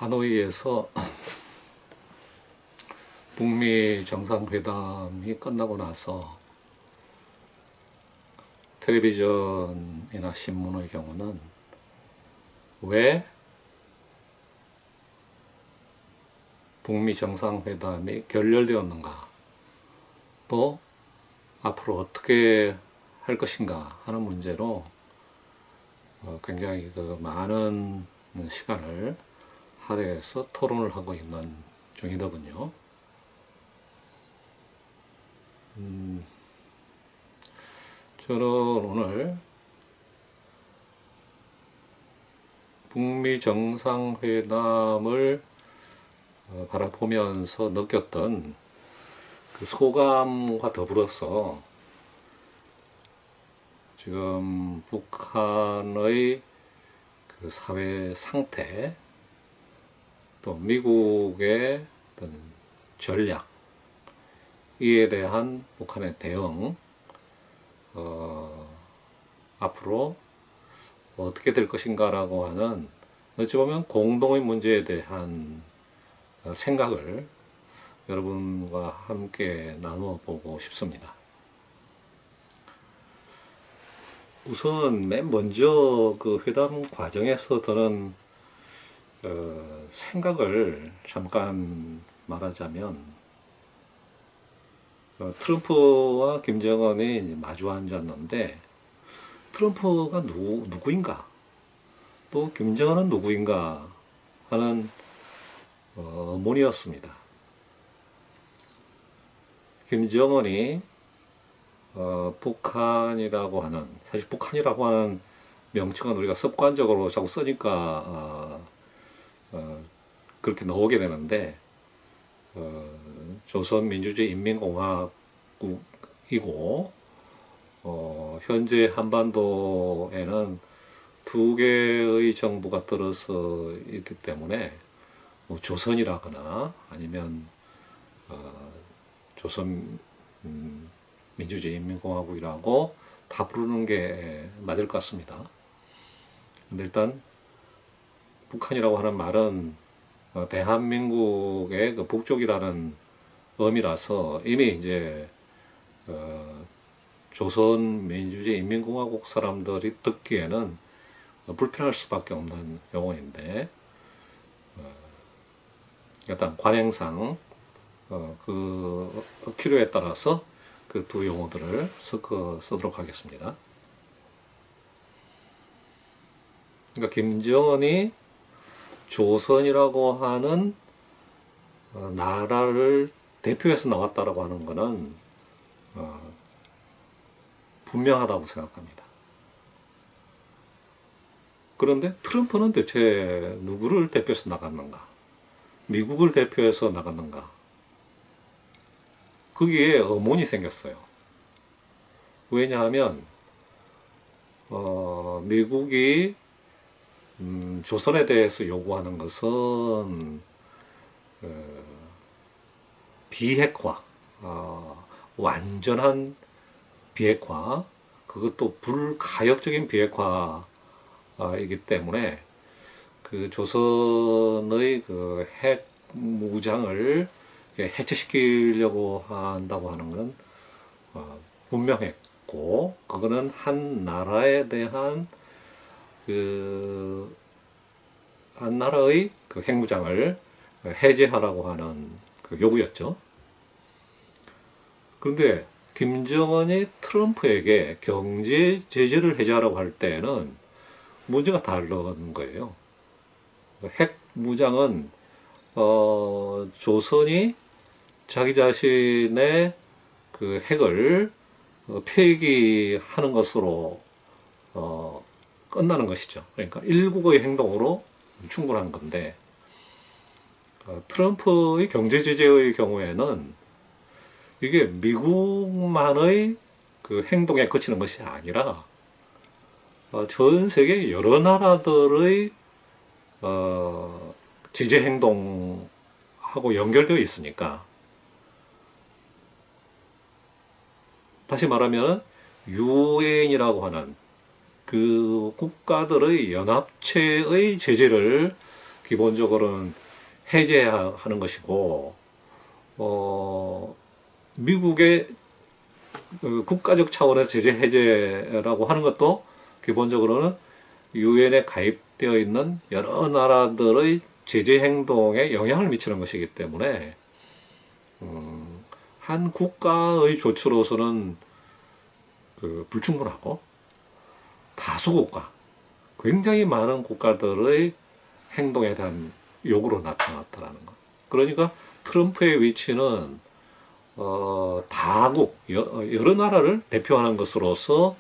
하노이에서 북미 정상회담이 끝나고 나서 텔레비전이나 신문의 경우는 왜 북미 정상회담이 결렬되었는가, 또 앞으로 어떻게 할 것인가 하는 문제로 굉장히 많은 시간을 할애해서 토론을 하고 있는 중이더군요. 저는 오늘 북미 정상회담을 바라보면서 느꼈던 그 소감과 더불어서 지금 북한의 그 사회 상태, 또 미국의 어떤 전략, 이에 대한 북한의 대응, 앞으로 어떻게 될 것인가라고 하는, 어찌 보면 공동의 문제에 대한 생각을 여러분과 함께 나누어 보고 싶습니다. 우선 맨 먼저 그 회담 과정에서 드는 생각을 잠깐 말하자면, 트럼프와 김정은이 마주 앉았는데 트럼프가 누구인가, 또 김정은은 누구인가 하는 의문이었습니다. 김정은이 북한이라고 하는, 사실 북한이라고 하는 명칭은 우리가 습관적으로 자꾸 쓰니까 그렇게 나오게 되는데, 조선민주주의인민공화국이고 현재 한반도에는 두 개의 정부가 들어서 있기 때문에 뭐 조선이라거나 아니면 조선민주주의인민공화국이라고 다 부르는 게 맞을 것 같습니다. 근데 일단 북한이라고 하는 말은 대한민국의 그 북쪽이라는 의미라서 이미 이제 조선민주주의인민공화국 사람들이 듣기에는 불편할 수밖에 없는 용어인데, 일단 관행상 그 필요에 따라서 그 두 용어들을 섞어 쓰도록 하겠습니다. 그러니까 김정은이 조선이라고 하는 나라를 대표해서 나왔다라고 하는 것은 분명하다고 생각합니다. 그런데 트럼프는 대체 누구를 대표해서 나갔는가? 미국을 대표해서 나갔는가? 거기에 의문이 생겼어요. 왜냐하면 미국이 조선에 대해서 요구하는 것은 비핵화, 완전한 비핵화, 그것도 불가역적인 비핵화이기 때문에 그 조선의 그 핵 무장을 해체시키려고 한다고 하는 것은 분명했고, 그거는 한 나라에 대한 한 나라의 그 핵무장을 해제하라고 하는 그 요구였죠. 그런데 김정은이 트럼프에게 경제 제재를 해제하라고 할 때는 문제가 다른 거예요. 핵무장은 조선이 자기 자신의 그 핵을 폐기하는 것으로 끝나는 것이죠. 그러니까 일국의 행동으로 충분한 건데, 트럼프의 경제 제재의 경우에는 이게 미국만의 그 행동에 그치는 것이 아니라 전 세계 여러 나라들의 제재 행동하고 연결되어 있으니까, 다시 말하면 유엔이라고 하는 그 국가들의 연합체의 제재를 기본적으로는 해제하는 것이고, 미국의 국가적 차원에서 제재 해제라고 하는 것도 기본적으로는 유엔에 가입되어 있는 여러 나라들의 제재 행동에 영향을 미치는 것이기 때문에 한 국가의 조치로서는 불충분하고, 다수 국가, 굉장히 많은 국가들의 행동에 대한 요구로 나타났다는 것. 그러니까 트럼프의 위치는 다국, 여러 나라를 대표하는 것으로서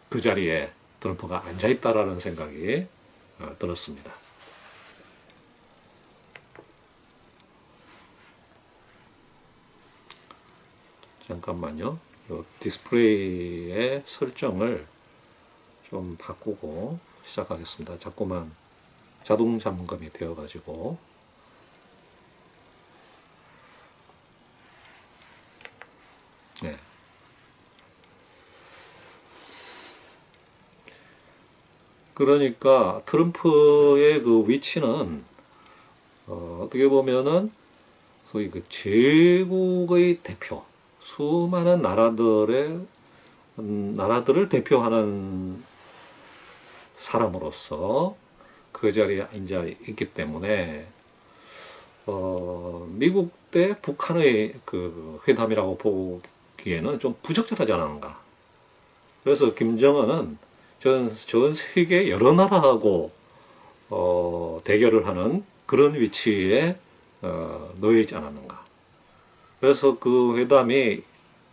그 자리에 트럼프가 앉아있다라는 생각이 들었습니다. 잠깐만요. 디스플레이의 설정을 좀 바꾸고 시작하겠습니다. 자꾸만 자동 잠금이 되어가지고. 네. 그러니까 트럼프의 그 위치는 어떻게 보면은 소위 그 제국의 대표, 수많은 나라들을 대표하는 사람으로서 그 자리에 앉아 있기 때문에 미국 대 북한의 그 회담이라고 보기에는 좀 부적절하지 않은가. 그래서 김정은은 전 세계 여러 나라하고 대결을 하는 그런 위치에 놓여 있지 않았는가. 그래서 그 회담이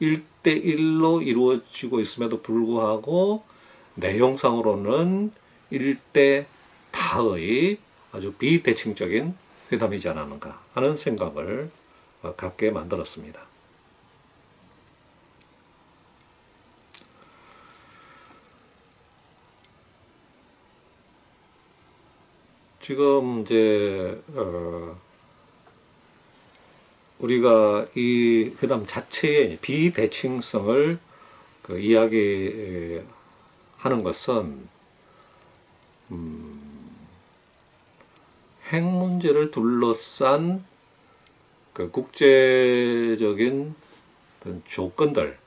1대1로 이루어지고 있음에도 불구하고 내용상으로는 1대 다의 아주 비대칭적인 회담이지 않았는가 하는 생각을 갖게 만들었습니다. 지금 이제 우리가 이 회담 자체의 비대칭성을 이야기하는 것은 핵 문제를 둘러싼 그 국제적인 조건들,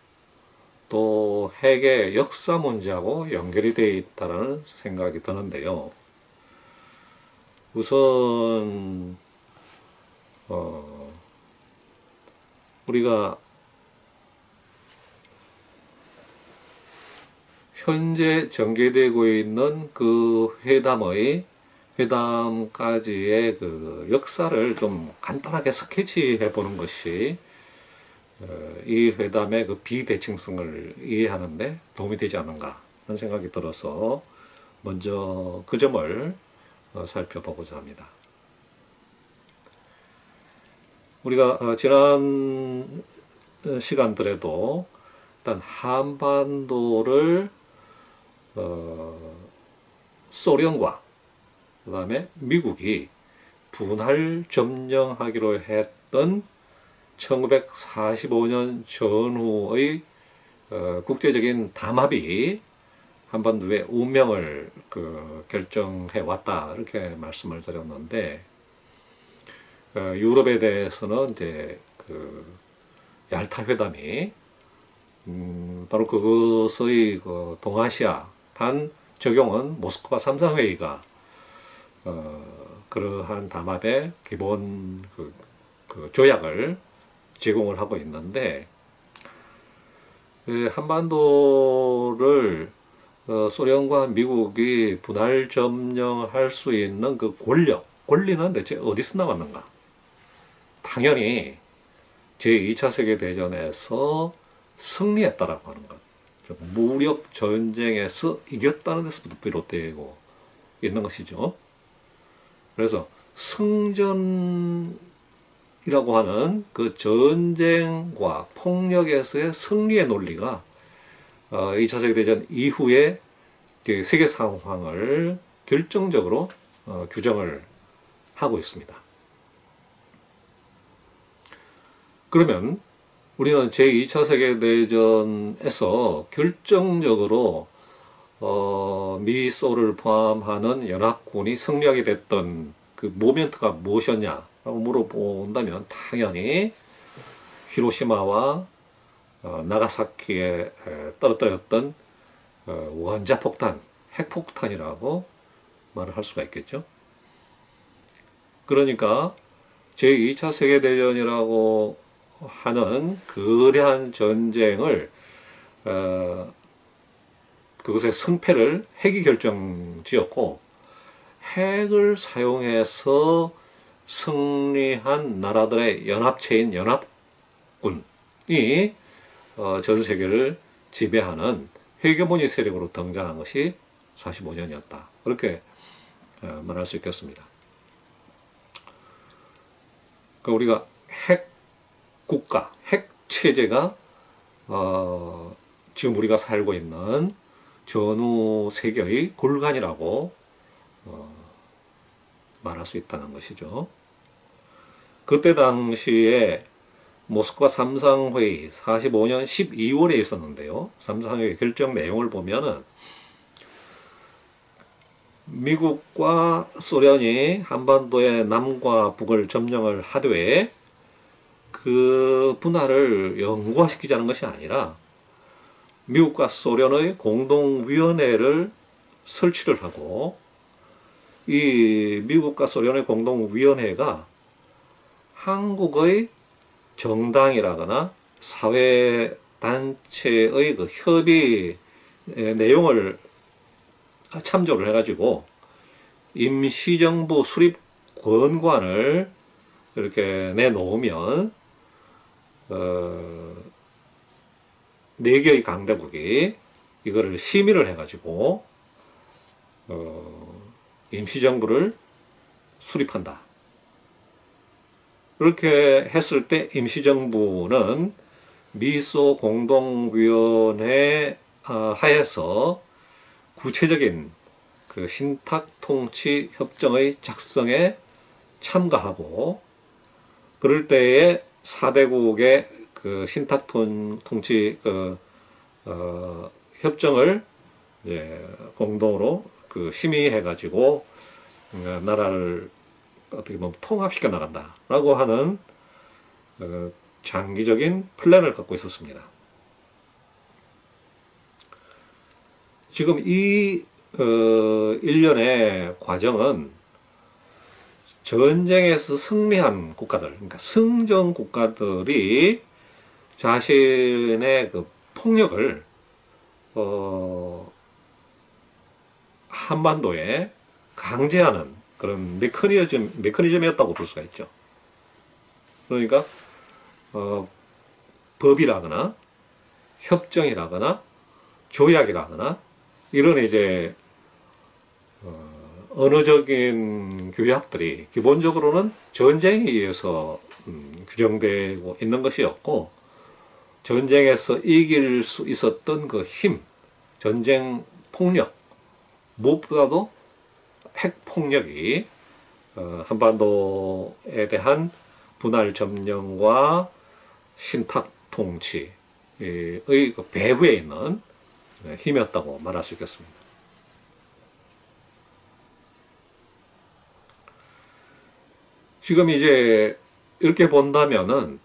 또 핵의 역사 문제하고 연결이 되어 있다는 생각이 드는데요. 우선 우리가 현재 전개되고 있는 그 회담까지의 그 역사를 좀 간단하게 스케치해 보는 것이 이 회담의 그 비대칭성을 이해하는데 도움이 되지 않는가 하는 생각이 들어서 먼저 그 점을 살펴보고자 합니다. 우리가 지난 시간들에도 일단 한반도를 소련과 그 다음에 미국이 분할 점령하기로 했던 1945년 전후의 국제적인 담합이 한반도의 운명을 결정해 왔다, 이렇게 말씀을 드렸는데, 유럽에 대해서는 이제 얄타 회담이 바로 그것의 동아시아 반 적용은 모스크바 3상 회의가 그러한 담합의 기본 조약을 제공을 하고 있는데, 한반도를 소련과 미국이 분할 점령할 수 있는 그 권리는 대체 어디서 나왔는가? 당연히 제2차 세계대전에서 승리했다라고 하는 것, 무력 전쟁에서 이겼다는 데서부터 비롯되고 있는 것이죠. 그래서 승전이라고 하는 그 전쟁과 폭력에서의 승리의 논리가 2차 세계대전 이후에 세계 상황을 결정적으로 규정을 하고 있습니다. 그러면 우리는 제2차 세계대전에서 결정적으로 미소를 포함하는 연합군이 승리하게 됐던 그 모멘트가 무엇이었냐라고 물어본다면 당연히 히로시마와 나가사키에 떨어뜨렸던 원자폭탄, 핵폭탄이라고 말을 할 수가 있겠죠. 그러니까 제2차 세계대전이라고 하는 거대한 전쟁을 그것의 승패를 핵이 결정지었고, 핵을 사용해서 승리한 나라들의 연합체인 연합군이 전 세계를 지배하는 헤게모니 세력으로 등장한 것이 45년이었다. 그렇게 말할 수 있겠습니다. 그러니까 우리가 핵 국가, 핵 체제가 지금 우리가 살고 있는 전후 세계의 골간이라고 말할 수 있다는 것이죠. 그때 당시에 모스크바 삼상회의 45년 12월에 있었는데요. 삼상회의 결정 내용을 보면은 미국과 소련이 한반도의 남과 북을 점령을 하되 그 분할을 영구화시키자는 것이 아니라 미국과 소련의 공동위원회를 설치를 하고, 이 미국과 소련의 공동위원회가 한국의 정당이라거나 사회단체의 그 협의 내용을 참조를 해가지고 임시정부 수립 권관을 이렇게 내놓으면 4개의 강대국이 이거를 심의를 해가지고 임시정부를 수립한다. 그렇게 했을 때 임시정부는 미소 공동위원회 하에서 구체적인 그 신탁통치 협정의 작성에 참가하고, 그럴 때에 4대국의 그 신탁통치 협정을 이제 공동으로 그 심의해가지고 나라를 어떻게 보면 통합시켜 나간다라고 하는 장기적인 플랜을 갖고 있었습니다. 지금 이 일련의 과정은 전쟁에서 승리한 국가들, 그러니까 승전 국가들이 자신의 그 폭력을 한반도에 강제하는 그런 메커니즘이었다고 볼 수가 있죠. 그러니까 법이라거나 협정이라거나 조약이라거나 이런 이제 언어적인 규약들이 기본적으로는 전쟁에 의해서 규정되고 있는 것이었고, 전쟁에서 이길 수 있었던 그 힘, 전쟁 폭력, 무엇보다도 핵폭력이 한반도에 대한 분할 점령과 신탁 통치의 그 배후에 있는 힘이었다고 말할 수 있겠습니다. 지금 이제 이렇게 본다면은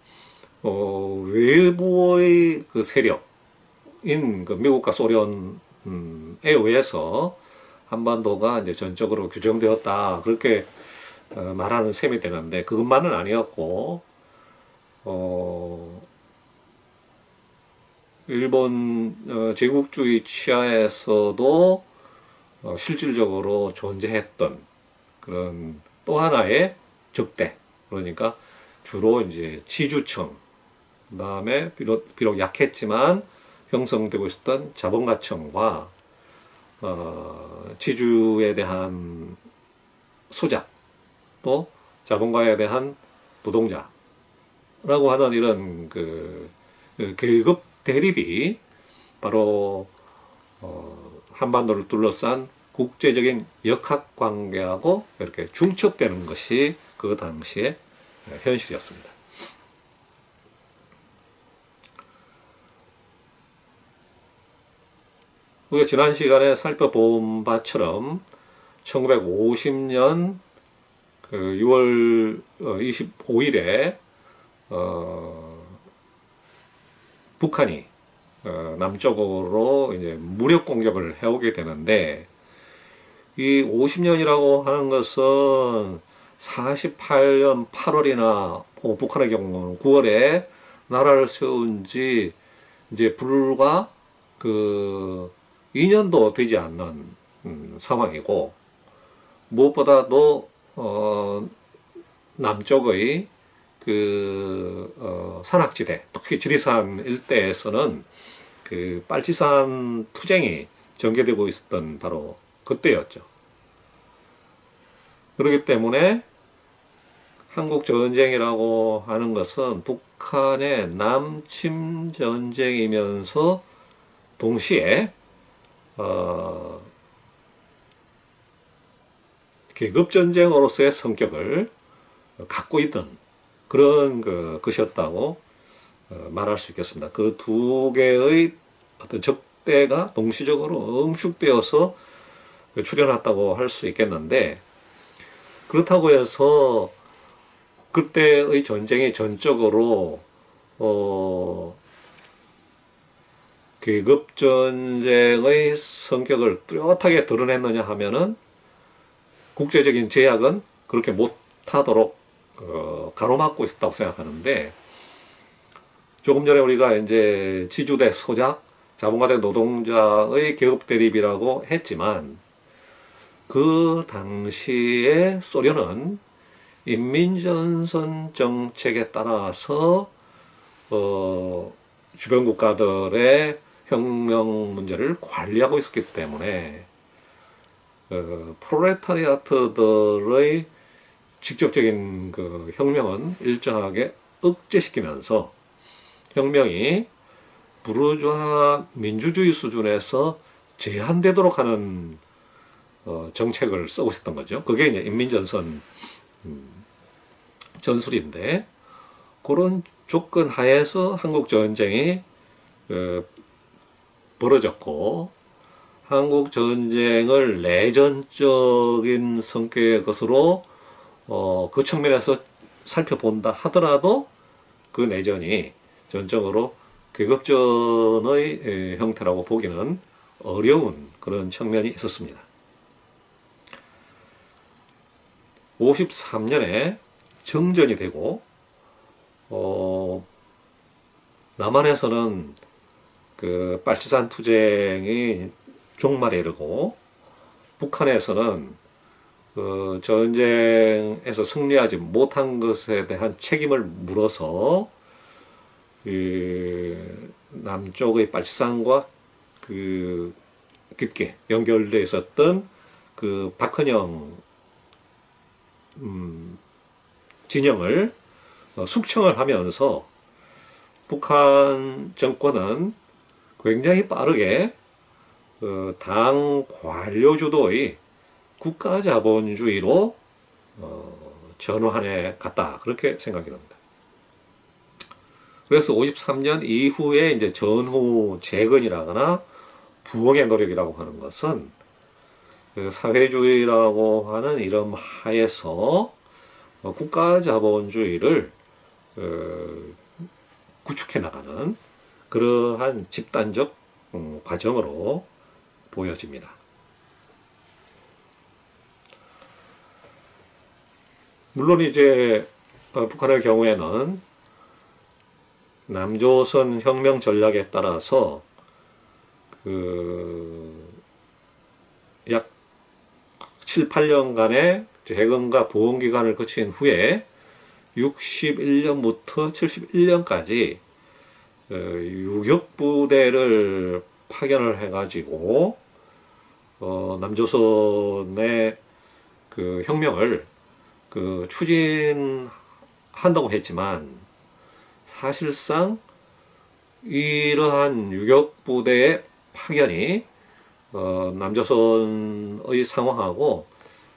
외부의 그 세력인 그 미국과 소련에 의해서 한반도가 이제 전적으로 규정되었다, 그렇게 말하는 셈이 되는데, 그것만은 아니었고 일본 제국주의 치하에서도 실질적으로 존재했던 그런 또 하나의 적대, 그러니까 주로 이제 지주청, 그 다음에 비록 약했지만 형성되고 있었던 자본가청과 지주에 대한 소작, 또 자본가에 대한 노동자라고 하는 이런 그 계급 대립이 바로 한반도를 둘러싼 국제적인 역학관계하고 이렇게 중첩되는 것이 그 당시의 현실이었습니다. 우리가 지난 시간에 살펴본 바처럼 1950년 그 6월 25일에 북한이 남쪽으로 이제 무력 공격을 해오게 되는데, 이 50년이라고 하는 것은 48년 8월이나 북한의 경우는 9월에 나라를 세운 지 이제 불과 그 2년도 되지 않는 상황이고, 무엇보다도 남쪽의 그 산악지대, 특히 지리산 일대에서는 그 빨치산 투쟁이 전개되고 있었던 바로 그때였죠. 그렇기 때문에 한국 전쟁이라고 하는 것은 북한의 남침 전쟁이면서 동시에 계급 전쟁으로서의 성격을 갖고 있던 그런 것이었다고 말할 수 있겠습니다. 그 두 개의 어떤 적대가 동시적으로 응축되어서 출현했다고 할 수 있겠는데, 그렇다고 해서 그때의 전쟁이 전적으로 계급 전쟁의 성격을 뚜렷하게 드러냈느냐 하면은 국제적인 제약은 그렇게 못하도록 가로막고 있었다고 생각하는데, 조금 전에 우리가 이제 지주대 소작, 자본가대 노동자의 계급 대립이라고 했지만, 그 당시에 소련은 인민전선 정책에 따라서 주변 국가들의 혁명 문제를 관리하고 있었기 때문에 프롤레타리아트들의 직접적인 그 혁명은 일정하게 억제시키면서 혁명이 부르주아 민주주의 수준에서 제한되도록 하는 정책을 쓰고 있었던 거죠. 그게 이제 인민전선 전술인데, 그런 조건 하에서 한국 전쟁이 벌어졌고, 한국 전쟁을 내전적인 성격의 것으로 그 측면에서 살펴본다 하더라도 그 내전이 전적으로 계급전의 형태라고 보기는 어려운 그런 측면이 있었습니다. 53년에 정전이 되고, 남한에서는 그 빨치산 투쟁이 종말에 이르고, 북한에서는 그 전쟁에서 승리하지 못한 것에 대한 책임을 물어서 남쪽의 빨치산과 그 깊게 연결되어 있었던 그 박헌영 진영을 숙청을 하면서 북한 정권은 굉장히 빠르게 당 관료 주도의 국가자본주의로 전환해 갔다, 그렇게 생각이 납니다. 그래서 53년 이후에 이제 전후 재건이라거나 부흥의 노력이라고 하는 것은 사회주의라고 하는 이름 하에서 국가자본주의를 구축해 나가는 그러한 집단적 과정으로 보여집니다. 물론 이제 북한의 경우에는 남조선 혁명 전략에 따라서 약 7, 8년간의 재건과 부흥 기간을 거친 후에 61년부터 71년까지 유격부대를 파견을 해가지고 남조선의 그 혁명을 추진한다고 했지만, 사실상 이러한 유격부대의 파견이 남조선의 상황하고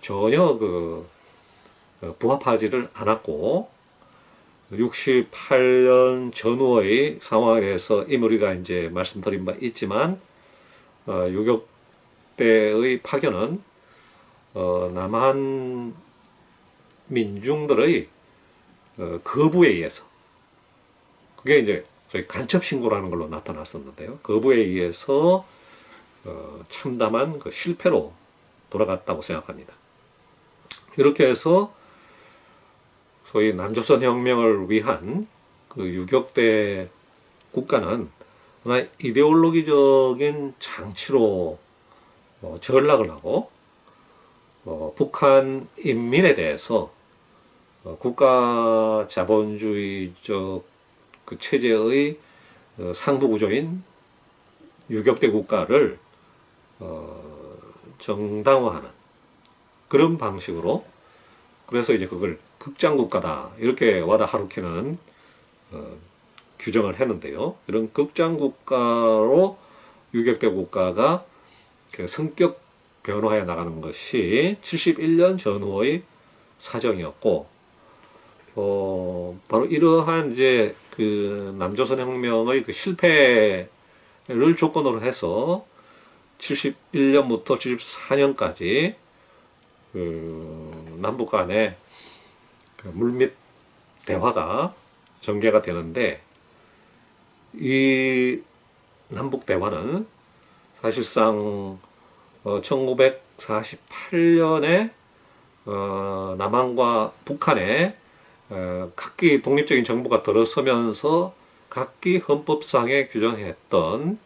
전혀 부합하지를 않았고, 68년 전후의 상황에 대해서 이미 우리가 이제 말씀드린 바 있지만, 유격대의 파견은 남한 민중들의 거부에 의해서, 그게 이제 저희 간첩 신고라는 걸로 나타났었는데요. 거부에 의해서 참담한 그 실패로 돌아갔다고 생각합니다. 이렇게 해서 소위 남조선 혁명을 위한 그 유격대 국가는 하나의 이데올로기적인 장치로 전락을 하고, 북한 인민에 대해서 국가 자본주의적 그 체제의 상부 구조인 유격대 국가를 정당화하는 그런 방식으로, 그래서 이제 그걸 극장국가다 이렇게 와다 하루키는 규정을 했는데요. 이런 극장국가로 유격대 국가가 그 성격 변화해 나가는 것이 71년 전후의 사정이었고, 바로 이러한 이제 그 남조선 혁명의 그 실패를 조건으로 해서 71년부터 74년까지 그 남북 간의 그 물밑 대화가 전개가 되는데, 이 남북 대화는 사실상 1948년에 남한과 북한에 각기 독립적인 정부가 들어서면서 각기 헌법상에 규정했던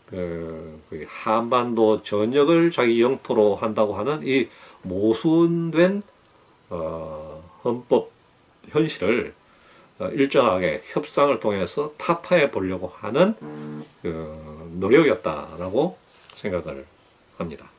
그 한반도 전역을 자기 영토로 한다고 하는 이 모순된 헌법 현실을 일정하게 협상을 통해서 타파해 보려고 하는 노력이었다라고 생각을 합니다.